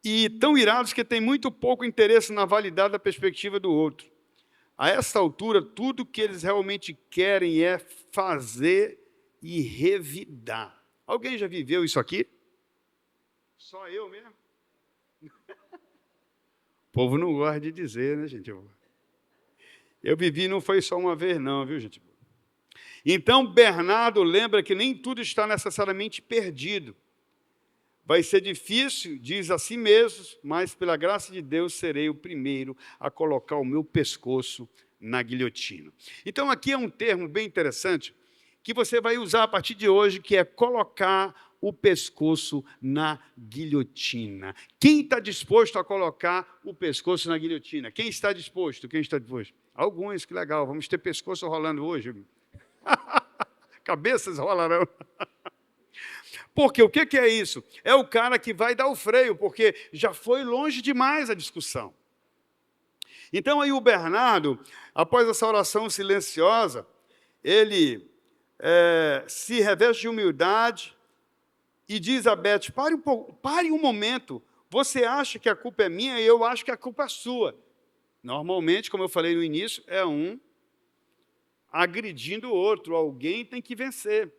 E tão irados que têm muito pouco interesse na validade da perspectiva do outro. A essa altura, tudo que eles realmente querem é fazer e revidar. Alguém já viveu isso aqui? Só eu mesmo? O povo não gosta de dizer, né, gente? Eu vivi, não foi só uma vez, não, viu, gente? Então, Bernardo lembra que nem tudo está necessariamente perdido. Vai ser difícil, diz a si mesmo, mas pela graça de Deus serei o primeiro a colocar o meu pescoço na guilhotina. Então, aqui é um termo bem interessante que você vai usar a partir de hoje, que é colocar o pescoço na guilhotina. Quem está disposto a colocar o pescoço na guilhotina? Quem está disposto? Quem está disposto? Alguns, que legal. Vamos ter pescoço rolando hoje. Cabeças rolarão. Porque o que é isso? É o cara que vai dar o freio, porque já foi longe demais a discussão. Então aí o Bernardo, após essa oração silenciosa, ele se reveste de humildade e diz a Beth, pare um momento, você acha que a culpa é minha e eu acho que a culpa é sua. Normalmente, como eu falei no início, é um agredindo o outro, alguém tem que vencer.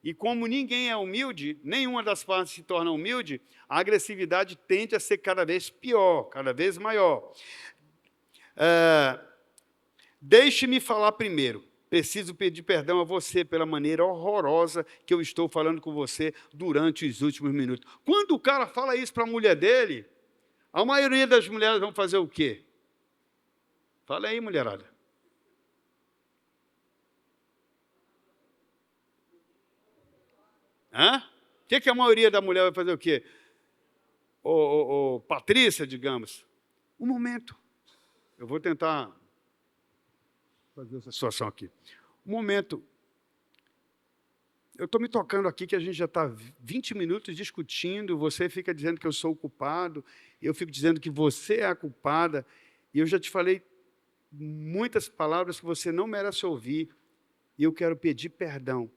E como ninguém é humilde, nenhuma das partes se torna humilde, a agressividade tende a ser cada vez pior, cada vez maior. Deixe-me falar primeiro. Preciso pedir perdão a você pela maneira horrorosa que eu estou falando com você durante os últimos minutos. Quando o cara fala isso para a mulher dele, a maioria das mulheres vão fazer o quê? Fala aí, mulherada. Hã? O que a maioria da mulher vai fazer o quê? Patrícia, digamos. Um momento. Eu vou tentar fazer essa situação aqui. Um momento. Eu estou me tocando aqui que a gente já está 20 minutos discutindo, você fica dizendo que eu sou o culpado, eu fico dizendo que você é a culpada, e eu já te falei muitas palavras que você não merece ouvir, e eu quero pedir perdão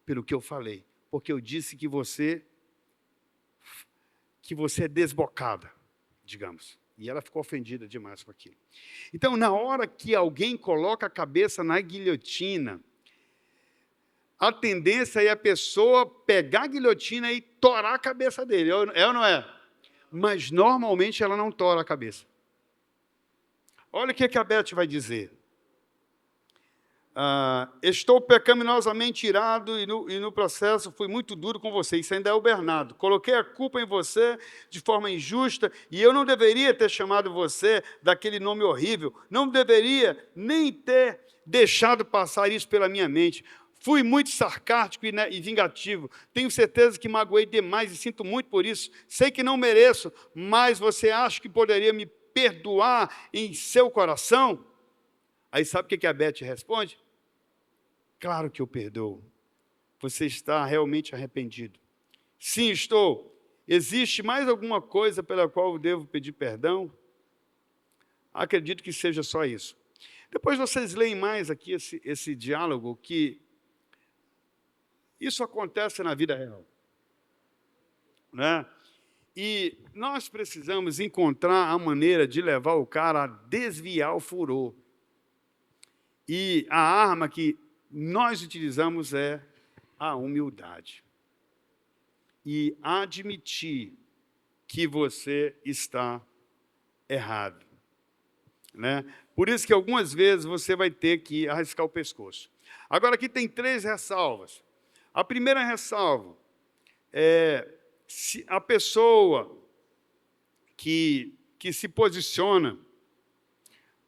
pelo que eu falei, porque eu disse que você é desbocada, digamos. E ela ficou ofendida demais com aquilo. Então, na hora que alguém coloca a cabeça na guilhotina, a tendência é a pessoa pegar a guilhotina e torar a cabeça dele. É ou não é? Mas, normalmente, ela não tora a cabeça. Olha o que a Beth vai dizer. Estou pecaminosamente irado e no processo fui muito duro com você. Isso ainda é o Bernardo. Coloquei a culpa em você de forma injusta e eu não deveria ter chamado você daquele nome horrível. Não deveria nem ter deixado passar isso pela minha mente. Fui muito sarcástico e vingativo. Tenho certeza que magoei demais e sinto muito por isso. Sei que não mereço, mas você acha que poderia me perdoar em seu coração? Aí sabe o que a Beth responde? Claro que eu perdoo. Você está realmente arrependido? Sim, estou. Existe mais alguma coisa pela qual eu devo pedir perdão? Acredito que seja só isso. Depois vocês leem mais aqui esse diálogo, que isso acontece na vida real. Né? E nós precisamos encontrar a maneira de levar o cara a desviar o furor. E a arma que nós utilizamos é a humildade. E admitir que você está errado. Né? Por isso que algumas vezes você vai ter que arriscar o pescoço. Agora, aqui tem 3 ressalvas. A primeira ressalva é se a pessoa que se posiciona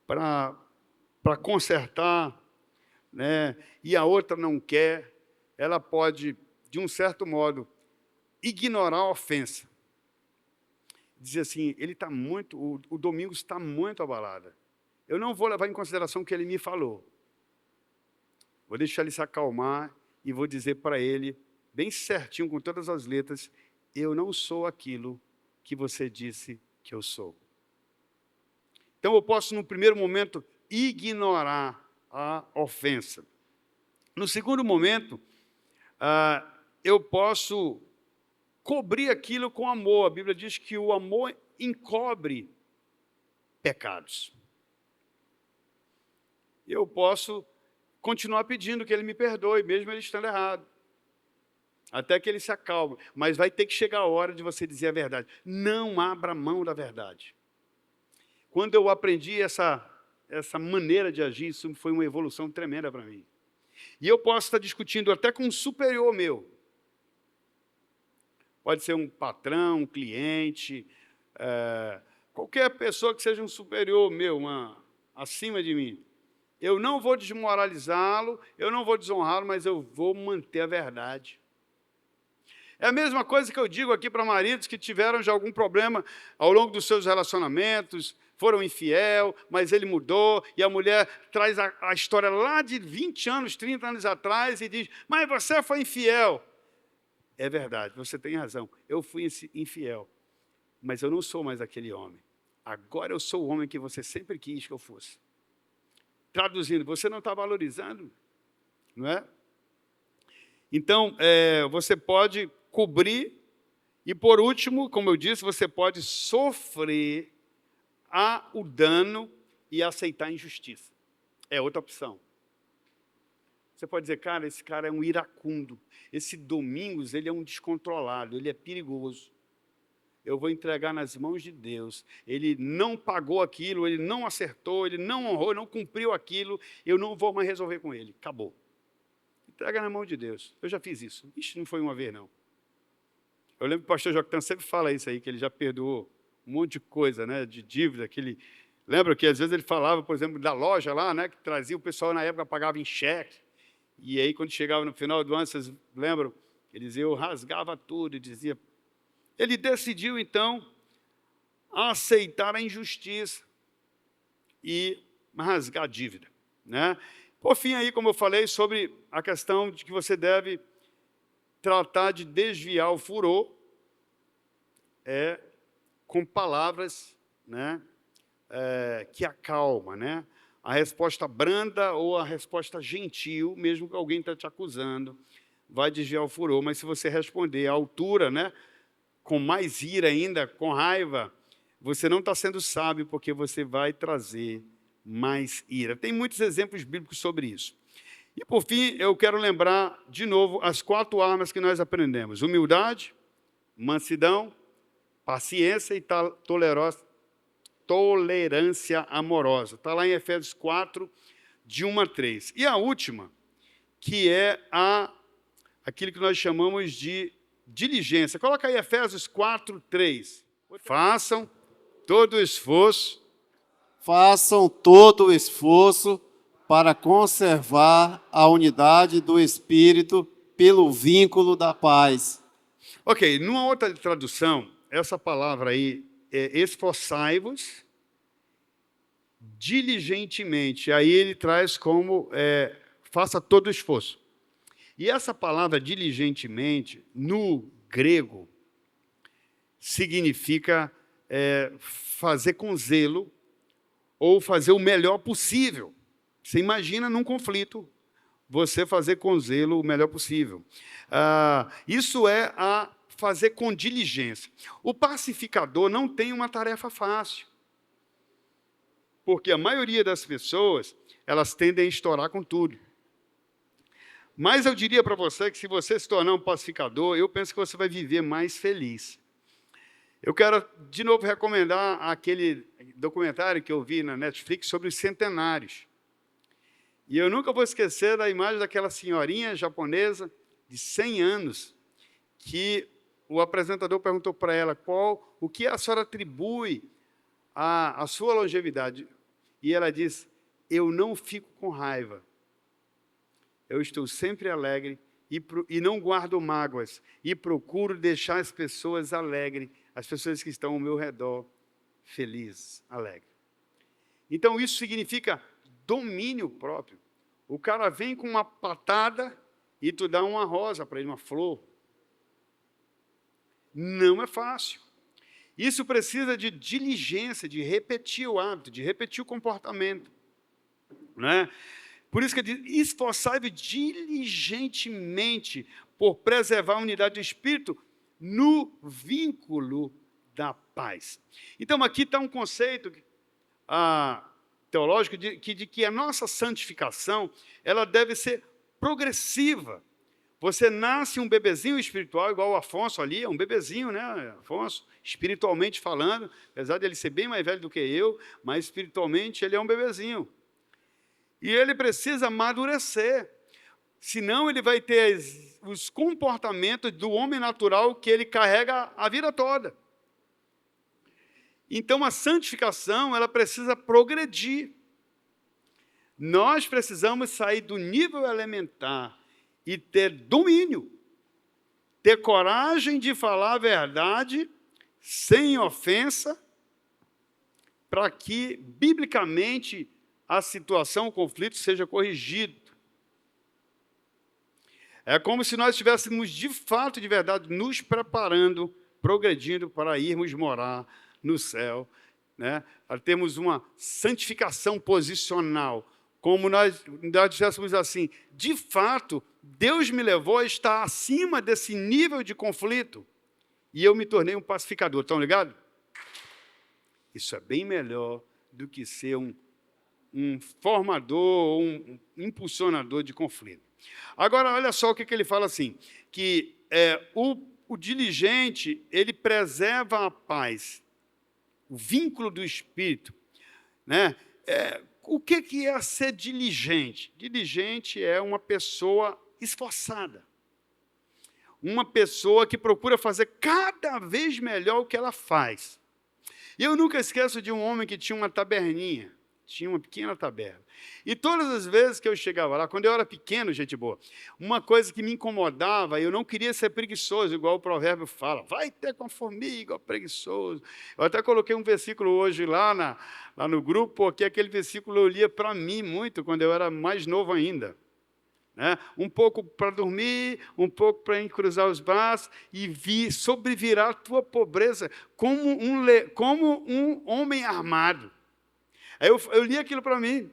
para consertar, né, e a outra não quer, ela pode, de um certo modo, ignorar a ofensa. Dizer assim, o Domingos está muito abalado. Eu não vou levar em consideração o que ele me falou. Vou deixar ele se acalmar e vou dizer para ele, bem certinho, com todas as letras, eu não sou aquilo que você disse que eu sou. Então, eu posso, no primeiro momento, ignorar a ofensa. No segundo momento, eu posso cobrir aquilo com amor. A Bíblia diz que o amor encobre pecados. Eu posso continuar pedindo que ele me perdoe, mesmo ele estando errado. Até que ele se acalme. Mas vai ter que chegar a hora de você dizer a verdade. Não abra mão da verdade. Quando eu aprendi essa maneira de agir, isso foi uma evolução tremenda para mim. E eu posso estar discutindo até com um superior meu. Pode ser um patrão, um cliente, qualquer pessoa que seja um superior meu, acima de mim. Eu não vou desmoralizá-lo, eu não vou desonrá-lo, mas eu vou manter a verdade. É a mesma coisa que eu digo aqui para maridos que tiveram já algum problema ao longo dos seus relacionamentos, foram infiel, mas ele mudou, e a mulher traz a história lá de 20 anos, 30 anos atrás, e diz, mas você foi infiel. É verdade, você tem razão, eu fui infiel, mas eu não sou mais aquele homem. Agora eu sou o homem que você sempre quis que eu fosse. Traduzindo, você não está valorizando, não é? Então, você pode cobrir, e por último, como eu disse, você pode sofrer o dano e aceitar a injustiça. É outra opção. Você pode dizer, cara, esse cara é um iracundo, esse Domingos, ele é um descontrolado, ele é perigoso. Eu vou entregar nas mãos de Deus. Ele não pagou aquilo, ele não acertou, ele não honrou, não cumpriu aquilo, eu não vou mais resolver com ele. Acabou. Entrega na mão de Deus. Eu já fiz isso. Isso não foi uma vez, não. Eu lembro que o pastor Joctan sempre fala isso aí, que ele já perdoou um monte de coisa, né, de dívida. Que ele... Lembra que às vezes ele falava, por exemplo, da loja lá, né, que trazia, o pessoal na época pagava em cheque. E aí, quando chegava no final do ano, vocês lembram? Ele dizia, eu rasgava tudo e dizia... Ele decidiu, então, aceitar a injustiça e rasgar a dívida, né? Por fim, aí, como eu falei, sobre a questão de que você deve tratar de desviar o furor com palavras, né, que acalma, né? A resposta branda ou a resposta gentil, mesmo que alguém está te acusando, vai desviar o furor, mas se você responder à altura, né, com mais ira ainda, com raiva, você não está sendo sábio, porque você vai trazer mais ira. Tem muitos exemplos bíblicos sobre isso. E, por fim, eu quero lembrar, de novo, as 4 armas que nós aprendemos. Humildade, mansidão, paciência e tolerância amorosa. Está lá em Efésios 4, de 1 a 3. E a última, que é aquilo que nós chamamos de diligência. Coloca aí Efésios 4, 3. Façam todo o esforço para conservar a unidade do Espírito pelo vínculo da paz. Ok, numa outra tradução, essa palavra aí é esforçai-vos diligentemente. Aí ele traz como faça todo o esforço. E essa palavra diligentemente, no grego, significa fazer com zelo ou fazer o melhor possível. Você imagina num conflito, você fazer com zelo o melhor possível. Isso é a fazer com diligência. O pacificador não tem uma tarefa fácil, porque a maioria das pessoas, elas tendem a estourar com tudo. Mas eu diria para você que se você se tornar um pacificador, eu penso que você vai viver mais feliz. Eu quero, de novo, recomendar aquele documentário que eu vi na Netflix sobre os centenários. E eu nunca vou esquecer da imagem daquela senhorinha japonesa de 100 anos, que o apresentador perguntou para ela o que a senhora atribui à sua longevidade. E ela disse, eu não fico com raiva. Eu estou sempre alegre e não guardo mágoas e procuro deixar as pessoas alegres, as pessoas que estão ao meu redor, felizes, alegres. Então, isso significa domínio próprio. O cara vem com uma patada e tu dá uma rosa para ele, uma flor. Não é fácil. Isso precisa de diligência, de repetir o hábito, de repetir o comportamento, né? Por isso que ele diz, esforçai-vos diligentemente por preservar a unidade do Espírito no vínculo da paz. Então, aqui está um conceito teológico de que a nossa santificação ela deve ser progressiva. Você nasce um bebezinho espiritual, igual o Afonso ali, é um bebezinho, né, Afonso? Espiritualmente falando, apesar de ele ser bem mais velho do que eu, mas espiritualmente ele é um bebezinho. E ele precisa amadurecer, senão ele vai ter os comportamentos do homem natural que ele carrega a vida toda. Então, a santificação, ela precisa progredir. Nós precisamos sair do nível elementar e ter domínio, ter coragem de falar a verdade, sem ofensa, para que, biblicamente, a situação, o conflito, seja corrigido. É como se nós estivéssemos, de fato, de verdade, nos preparando, progredindo para irmos morar no céu, né? Para termos uma santificação posicional, como nós disséssemos assim, de fato, Deus me levou a estar acima desse nível de conflito e eu me tornei um pacificador. Estão ligados? Isso é bem melhor do que ser um formador, um impulsionador de conflito. Agora, olha só o que ele fala assim, que o diligente, ele preserva a paz, o vínculo do espírito, né? O que é ser diligente? Diligente é uma pessoa esforçada, uma pessoa que procura fazer cada vez melhor o que ela faz. E eu nunca esqueço de um homem que tinha uma taberninha, tinha uma pequena taberna. E todas as vezes que eu chegava lá, quando eu era pequeno, gente boa, uma coisa que me incomodava, eu não queria ser preguiçoso, igual o provérbio fala, vai ter com a formiga, preguiçoso. Eu até coloquei um versículo hoje lá no grupo, porque aquele versículo eu lia para mim muito, quando eu era mais novo ainda. Né? Um pouco para dormir, um pouco para cruzar os braços e sobrevirar a tua pobreza como um homem armado. Aí eu li aquilo para mim.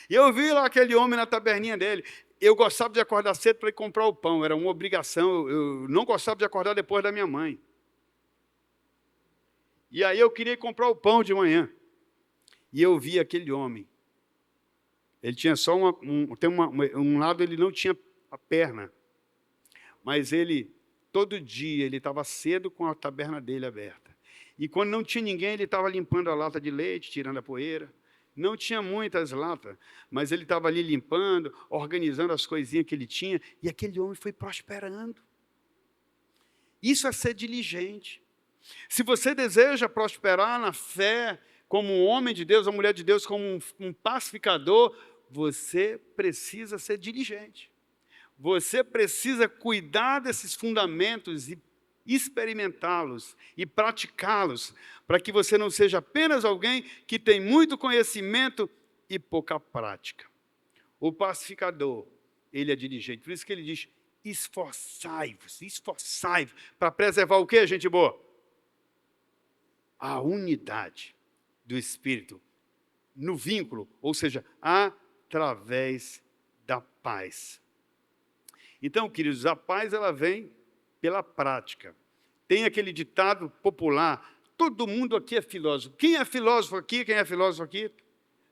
E eu vi lá aquele homem na taberninha dele. Eu gostava de acordar cedo para ir comprar o pão, era uma obrigação. Eu não gostava de acordar depois da minha mãe. E aí eu queria comprar o pão de manhã. E eu vi aquele homem. Ele tinha só um lado, ele não tinha a perna. Mas todo dia, ele estava cedo com a taberna dele aberta. E quando não tinha ninguém, ele estava limpando a lata de leite, tirando a poeira. Não tinha muitas latas, mas ele estava ali limpando, organizando as coisinhas que ele tinha, e aquele homem foi prosperando. Isso é ser diligente. Se você deseja prosperar na fé, como um homem de Deus, uma mulher de Deus, como um pacificador, você precisa ser diligente. Você precisa cuidar desses fundamentos e experimentá-los e praticá-los, para que você não seja apenas alguém que tem muito conhecimento e pouca prática. O pacificador, ele é diligente. Por isso que ele diz, esforçai-vos, para preservar o quê, gente boa? A unidade do Espírito, no vínculo, ou seja, através da paz. Então, queridos, a paz ela vem pela prática. Tem aquele ditado popular, todo mundo aqui é filósofo. Quem é filósofo aqui? Quem é filósofo aqui?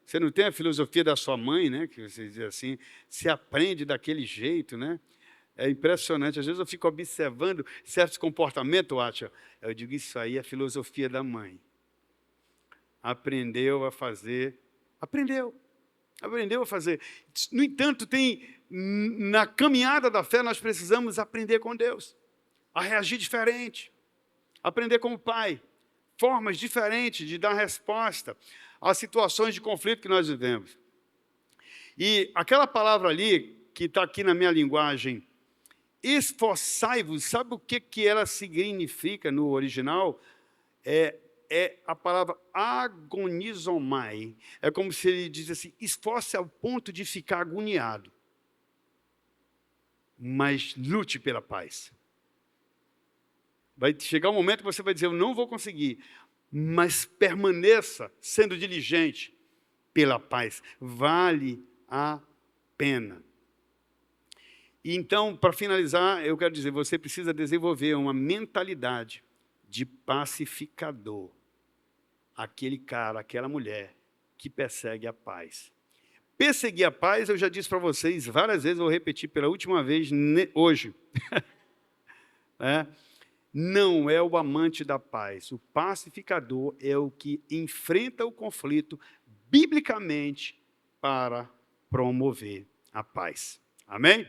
Você não tem a filosofia da sua mãe, né? Que você diz assim, se aprende daquele jeito, né? É impressionante. Às vezes eu fico observando certos comportamentos, eu digo, isso aí é a filosofia da mãe. Aprendeu a fazer. Aprendeu a fazer. No entanto, na caminhada da fé, nós precisamos aprender com Deus, a reagir diferente, aprender como pai, formas diferentes de dar resposta às situações de conflito que nós vivemos. E aquela palavra ali, que está aqui na minha linguagem, esforçai-vos, sabe o que ela significa no original? É a palavra agonizomai. É como se ele diz assim, esforce ao ponto de ficar agoniado, mas lute pela paz. Vai chegar um momento que você vai dizer, eu não vou conseguir, mas permaneça sendo diligente pela paz. Vale a pena. E então, para finalizar, eu quero dizer, você precisa desenvolver uma mentalidade de pacificador. Aquele cara, aquela mulher que persegue a paz. Perseguir a paz, eu já disse para vocês várias vezes, vou repetir pela última vez hoje. Não é o amante da paz. O pacificador é o que enfrenta o conflito biblicamente para promover a paz. Amém?